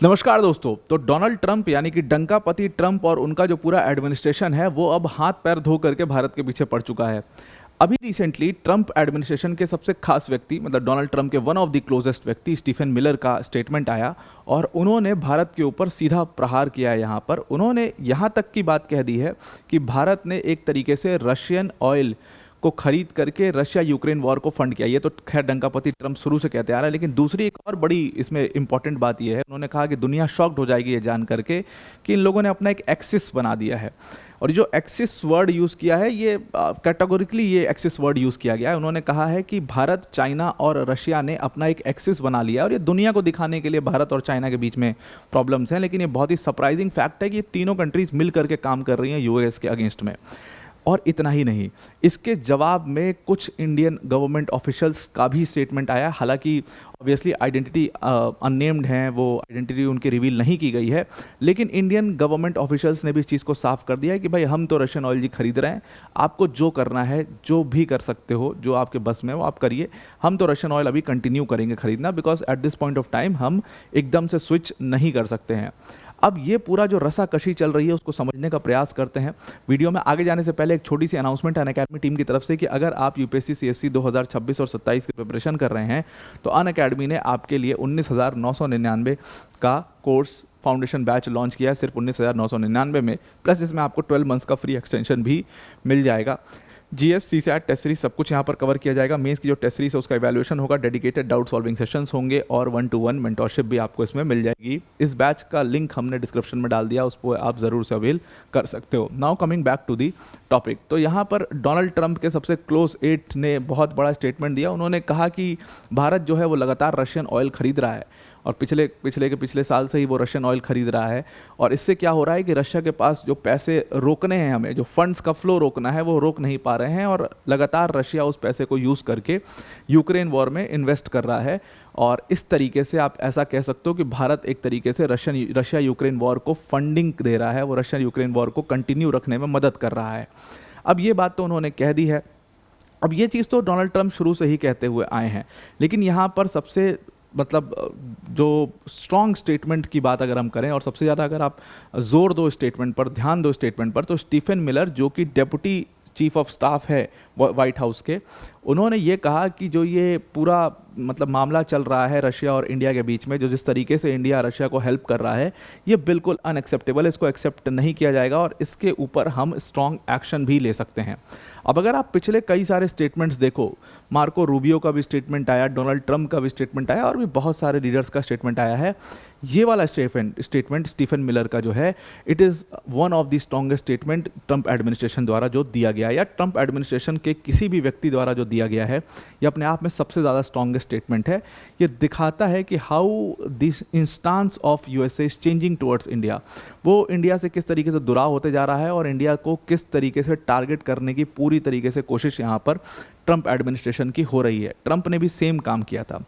नमस्कार दोस्तों। तो डोनाल्ड ट्रंप यानी कि डंकापति ट्रंप और उनका जो पूरा एडमिनिस्ट्रेशन है वो अब हाथ पैर धो करके भारत के पीछे पड़ चुका है। अभी रिसेंटली ट्रंप एडमिनिस्ट्रेशन के सबसे खास व्यक्ति मतलब डोनाल्ड ट्रंप के वन ऑफ द क्लोजेस्ट व्यक्ति स्टीफन मिलर का स्टेटमेंट आया और उन्होंने भारत के ऊपर सीधा प्रहार किया है। यहाँ पर उन्होंने यहाँ तक की बात कह दी है कि भारत ने एक तरीके से रशियन ऑयल को खरीद करके रशिया यूक्रेन वॉर को फंड किया। ये तो खैर डंकापति ट्रंप शुरू से कहते आ रहा है, लेकिन दूसरी एक और बड़ी इसमें इंपॉर्टेंट बात ये है, उन्होंने कहा कि दुनिया शॉक्ड हो जाएगी ये जान करके कि इन लोगों ने अपना एक एक्सिस बना दिया है। और जो एक्सिस वर्ड यूज़ किया है ये कैटेगोरिकली ये एक्सिस वर्ड यूज़ किया गया है। उन्होंने कहा है कि भारत, चाइना और रशिया ने अपना एक एक्सिस बना लिया और ये दुनिया को दिखाने के लिए भारत और चाइना के बीच में प्रॉब्लम्स हैं। लेकिन ये बहुत ही सरप्राइजिंग फैक्ट है कि ये तीनों कंट्रीज़ मिल करके काम कर रही हैं यूएस के अगेंस्ट में। और इतना ही नहीं, इसके जवाब में कुछ इंडियन गवर्नमेंट ऑफिशियल्स का भी स्टेटमेंट आया। हालांकि ऑब्वियसली आइडेंटिटी अननेम्ड हैं, वो आइडेंटिटी उनकी रिवील नहीं की गई है, लेकिन इंडियन गवर्नमेंट ऑफिशियल्स ने भी इस चीज़ को साफ कर दिया है कि भाई हम तो रशियन ऑयल जी खरीद रहे हैं, आपको जो करना है, जो भी कर सकते हो, जो आपके बस में वो आप करिए। हम तो रशियन ऑयल अभी कंटिन्यू करेंगे खरीदना, because at this point of time हम एकदम से स्विच नहीं कर सकते हैं। अब ये पूरा जो रसाकशी चल रही है उसको समझने का प्रयास करते हैं। वीडियो में आगे जाने से पहले एक छोटी सी अनाउंसमेंट है अनअकैडमी टीम की तरफ से कि अगर आप यूपीएससी सीएससी 2026 और 27 की प्रिपरेशन कर रहे हैं तो अनअकैडमी ने आपके लिए 19,999 का कोर्स फाउंडेशन बैच लॉन्च किया है, सिर्फ 19,999 में। प्लस इसमें आपको 12 मंथ्स का फ्री एक्सटेंशन भी मिल जाएगा। जीएस, सीसैट, टेस्ट सीरीज सब कुछ यहाँ पर कवर किया जाएगा। मेंस की जो टेस्ट सीरीज है उसका इवैल्यूएशन होगा, डेडिकेटेड डाउट सॉल्विंग सेशंस होंगे और 1-to-1 मेंटरशिप भी आपको इसमें मिल जाएगी। इस बैच का लिंक हमने डिस्क्रिप्शन में डाल दिया, उसको आप ज़रूर से अवेल कर सकते हो। Now coming back to the topic, तो यहाँ पर डोनाल्ड ट्रंप के सबसे क्लोज एट ने बहुत बड़ा स्टेटमेंट दिया। उन्होंने कहा कि भारत जो है वो लगातार रशियन ऑयल खरीद रहा है और पिछले साल से ही वो रशियन ऑयल खरीद रहा है। और इससे क्या हो रहा है कि रशिया के पास जो पैसे रोकने हैं, हमें जो फंड्स का फ्लो रोकना है वो रोक नहीं पा रहे हैं और लगातार रशिया उस पैसे को यूज़ करके यूक्रेन वॉर में इन्वेस्ट कर रहा है। और इस तरीके से आप ऐसा कह सकते हो कि भारत एक तरीके से रशिया यूक्रेन वॉर को फंडिंग दे रहा है, वो रशिया यूक्रेन वॉर को कंटिन्यू रखने में मदद कर रहा है। अब ये बात तो उन्होंने कह दी है। अब ये चीज़ तो डोनाल्ड ट्रंप शुरू से ही कहते हुए आए हैं, लेकिन यहाँ पर सबसे मतलब जो स्ट्रॉन्ग स्टेटमेंट की बात अगर हम करें और सबसे ज़्यादा अगर आप जोर दो स्टेटमेंट पर, ध्यान दो स्टेटमेंट पर, तो स्टीफन मिलर जो कि डेप्यूटी चीफ ऑफ स्टाफ है वाइट हाउस के, उन्होंने ये कहा कि जो ये पूरा मतलब मामला चल रहा है रशिया और इंडिया के बीच में, जो जिस तरीके से इंडिया रशिया को हेल्प कर रहा है, ये बिल्कुल अनएक्सेप्टेबल है, इसको एक्सेप्ट नहीं किया जाएगा और इसके ऊपर हम स्ट्रॉन्ग एक्शन भी ले सकते हैं। अब अगर आप पिछले कई सारे स्टेटमेंट्स देखो, मार्को रूबियो का भी स्टेटमेंट आया, डोनाल्ड ट्रंप का भी स्टेटमेंट आया और भी बहुत सारे लीडर्स का स्टेटमेंट आया है। ये वाला स्टेटमेंट स्टीफन मिलर का जो है, it is one of the strongest statement Trump administration द्वारा जो दिया गया है या ट्रंप एडमिनिस्ट्रेशन के किसी भी व्यक्ति द्वारा जो दिया गया है, ये अपने आप में सबसे ज़्यादा स्ट्रॉन्गेस्ट स्टेटमेंट है। ये दिखाता है कि how this instance of USA is changing towards India, वो इंडिया से किस तरीके से दुराव होते जा रहा है और इंडिया को किस तरीके से टारगेट करने की पूरी तरीके से कोशिश यहाँ पर ट्रंप एडमिनिस्ट्रेशन की हो रही है। ट्रंप ने भी सेम काम किया था।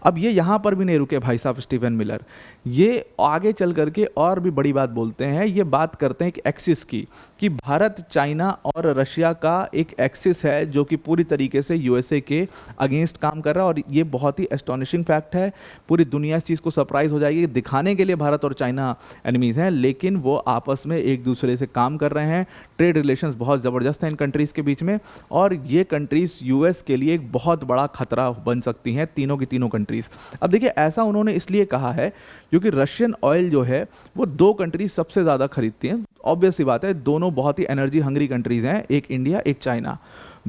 अब ये यहाँ पर भी नहीं रुके भाई साहब स्टीफन मिलर, ये आगे चल करके और भी बड़ी बात बोलते हैं। ये बात करते हैं कि एक्सिस की, कि भारत, चाइना और रशिया का एक एक्सिस है जो कि पूरी तरीके से यूएसए के अगेंस्ट काम कर रहा है। और ये बहुत ही एस्टॉनिशिंग फैक्ट है, पूरी दुनिया इस चीज़ को सरप्राइज हो जाएगी। दिखाने के लिए भारत और चाइना एनिमीज़ हैं, लेकिन वो आपस में एक दूसरे से काम कर रहे हैं। ट्रेड रिलेशंस बहुत ज़बरदस्त हैं इन कंट्रीज़ के बीच में और ये कंट्रीज़ यूएस के लिए एक बहुत बड़ा खतरा बन सकती हैं, तीनों की तीनों कंट्रीज़। अब देखिए, ऐसा उन्होंने इसलिए कहा है क्योंकि रशियन ऑयल जो है वो दो कंट्रीज सबसे ज़्यादा खरीदती हैं। ऑब्वियस सी बात है, दोनों बहुत ही एनर्जी हंग्री कंट्रीज़ हैं, एक इंडिया एक चाइना,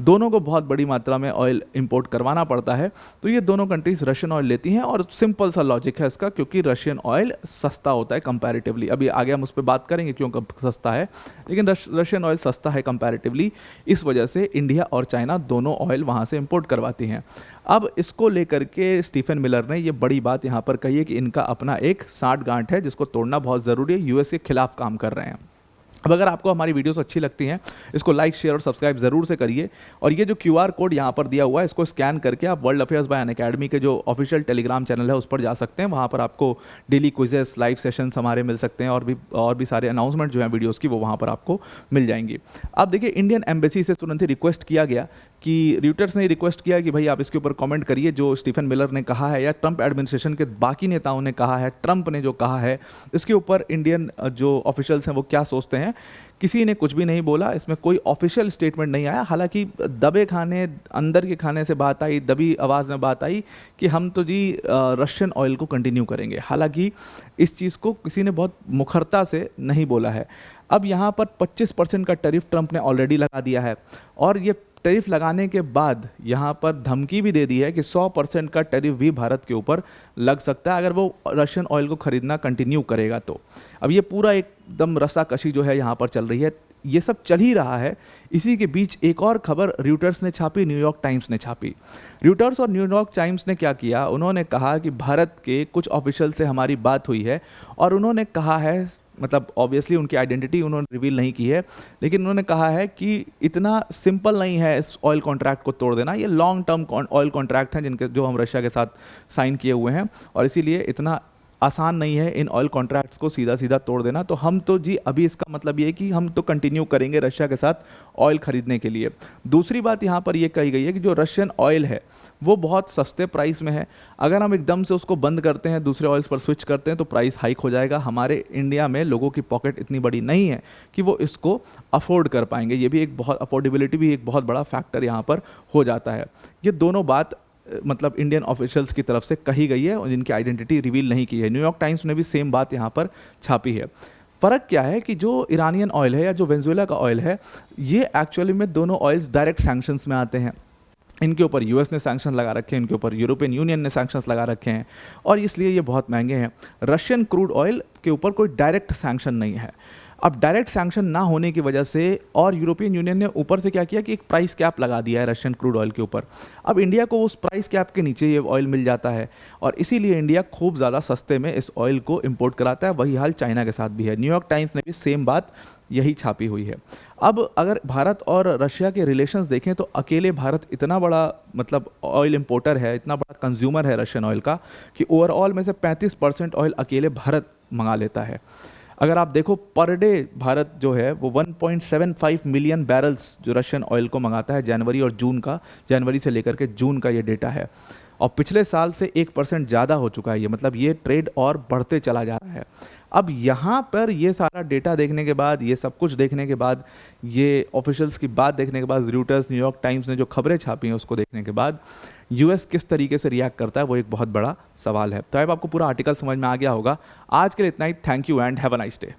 दोनों को बहुत बड़ी मात्रा में ऑयल इंपोर्ट करवाना पड़ता है। तो ये दोनों कंट्रीज रशियन ऑयल लेती हैं और सिंपल सा लॉजिक है इसका, क्योंकि रशियन ऑयल सस्ता होता है कंपैरेटिवली। अभी आगे हम उस पर बात करेंगे क्यों सस्ता है, लेकिन रशियन ऑयल सस्ता है कंपैरेटिवली, इस वजह से इंडिया और चाइना दोनों ऑयल वहाँ से इंपोर्ट करवाती हैं। अब इसको लेकर के स्टीफन मिलर ने ये बड़ी बात यहाँ पर कही है कि इनका अपना एक साठगांठ है जिसको तोड़ना बहुत ज़रूरी है, यूएस के खिलाफ काम कर रहे हैं। अब अगर आपको हमारी वीडियोस अच्छी लगती हैं, इसको लाइक, शेयर और सब्सक्राइब ज़रूर से करिए। और ये जो QR कोड यहाँ पर दिया हुआ है, इसको स्कैन करके आप वर्ल्ड अफेयर्स बाय अनअकैडमी के जो ऑफिशियल टेलीग्राम चैनल है उस पर जा सकते हैं। वहाँ पर आपको डेली क्विजेस, लाइव सेशंस हमारे मिल सकते हैं और भी सारे अनाउंसमेंट जो हैं वीडियोज़ की वो वहाँ पर आपको मिल जाएंगी। अब देखिए, इंडियन एम्बेसी से तुरंत ही रिक्वेस्ट किया गया कि रॉयटर्स ने रिक्वेस्ट किया कि भाई आप इसके ऊपर कमेंट करिए जो स्टीफन मिलर ने कहा है या ट्रंप एडमिनिस्ट्रेशन के बाकी नेताओं ने कहा है, ट्रंप ने जो कहा है, इसके ऊपर इंडियन जो ऑफिशियल्स हैं वो क्या सोचते हैं। किसी ने कुछ भी नहीं बोला, इसमें कोई ऑफिशियल स्टेटमेंट नहीं आया। हालांकि दबे खाने, अंदर के खाने से बात आई, दबी आवाज़ में बात आई कि हम तो जी रशियन ऑयल को कंटिन्यू करेंगे। हालांकि इस चीज़ को किसी ने बहुत मुखरता से नहीं बोला है। अब यहाँ पर 25% का टैरिफ ट्रंप ने ऑलरेडी लगा दिया है और ये टैरिफ लगाने के बाद यहाँ पर धमकी भी दे दी है कि 100% का टैरिफ भी भारत के ऊपर लग सकता है अगर वो रशियन ऑयल को ख़रीदना कंटिन्यू करेगा तो। अब ये पूरा एकदम रस्साकशी जो है यहाँ पर चल रही है, ये सब चल ही रहा है। इसी के बीच एक और खबर रॉयटर्स ने छापी, न्यूयॉर्क टाइम्स ने छापी। रॉयटर्स और न्यूयॉर्क टाइम्स ने क्या किया, उन्होंने कहा कि भारत के कुछ ऑफिशियल से हमारी बात हुई है और उन्होंने कहा है, मतलब ऑब्वियसली उनकी आइडेंटिटी उन्होंने रिवील नहीं की है, लेकिन उन्होंने कहा है कि इतना सिंपल नहीं है इस ऑयल कॉन्ट्रैक्ट को तोड़ देना। ये लॉन्ग टर्म ऑयल कॉन्ट्रैक्ट हैं जिनके जो हम रशिया के साथ साइन किए हुए हैं और इसीलिए इतना आसान नहीं है इन ऑयल कॉन्ट्रैक्ट्स को सीधा सीधा तोड़ देना। तो हम तो जी अभी इसका मतलब ये है कि हम तो कंटिन्यू करेंगे रशिया के साथ ऑयल खरीदने के लिए। दूसरी बात यहाँ पर ये कही गई है कि जो रशियन ऑयल है वो बहुत सस्ते प्राइस में है। अगर हम एकदम से उसको बंद करते हैं, दूसरे ऑयल्स पर स्विच करते हैं तो प्राइस हाइक हो जाएगा। हमारे इंडिया में लोगों की पॉकेट इतनी बड़ी नहीं है कि वो इसको अफोर्ड कर पाएंगे। ये भी एक बहुत, अफोर्डेबिलिटी भी एक बहुत बड़ा फैक्टर यहाँ पर हो जाता है। ये दोनों बात मतलब इंडियन ऑफिशियल्स की तरफ से कही गई है और जिनकी आइडेंटिटी रिवील नहीं की है। न्यूयॉर्क टाइम्स ने भी सेम बात यहाँ पर छापी है। फ़र्क क्या है कि जो ईरानियन ऑयल है या जो वेनेजुएला का ऑयल है, ये एक्चुअली में दोनों ऑयल्स डायरेक्ट सैंक्शंस में आते हैं। इनके ऊपर यूएस ने सैंक्शन लगा रखे हैं, इनके ऊपर यूरोपियन यूनियन ने सैंक्शंस लगा रखे हैं और इसलिए ये बहुत महंगे हैं। रशियन क्रूड ऑयल के ऊपर कोई डायरेक्ट सैंक्शन नहीं है। अब डायरेक्ट सैंक्शन ना होने की वजह से और यूरोपियन यूनियन ने ऊपर से क्या किया कि एक प्राइस कैप लगा दिया है रशियन क्रूड ऑयल के ऊपर। अब इंडिया को उस प्राइस कैप के नीचे ये ऑयल मिल जाता है और इसीलिए इंडिया खूब ज़्यादा सस्ते में इस ऑयल को इंपोर्ट कराता है। वही हाल चाइना के साथ भी है। न्यूयॉर्क टाइम्स ने भी सेम बात यही छापी हुई है। अब अगर भारत और रशिया के रिलेशंस देखें तो अकेले भारत इतना बड़ा मतलब ऑयल इंपोर्टर है, इतना बड़ा कंज्यूमर है रशियन ऑयल का कि ओवरऑल में से 35% ऑयल अकेले भारत मंगा लेता है। अगर आप देखो पर डे भारत जो है वो 1.75 मिलियन बैरल्स जो रशियन ऑयल को मंगाता है जनवरी और जून का, जनवरी से लेकर के जून का ये डेटा है और पिछले साल से 1% ज़्यादा हो चुका है ये, मतलब ये ट्रेड और बढ़ते चला जा रहा है। अब यहाँ पर ये सारा डेटा देखने के बाद, ये सब कुछ देखने के बाद, ये ऑफिशियल्स की बात देखने के बाद, रॉयटर्स, न्यूयॉर्क टाइम्स ने जो खबरें छापी हैं उसको देखने के बाद यूएस किस तरीके से रिएक्ट करता है वो एक बहुत बड़ा सवाल है। तो अब आपको पूरा आर्टिकल समझ में आ गया होगा। आज के लिए इतना ही। Thank you and have a nice day.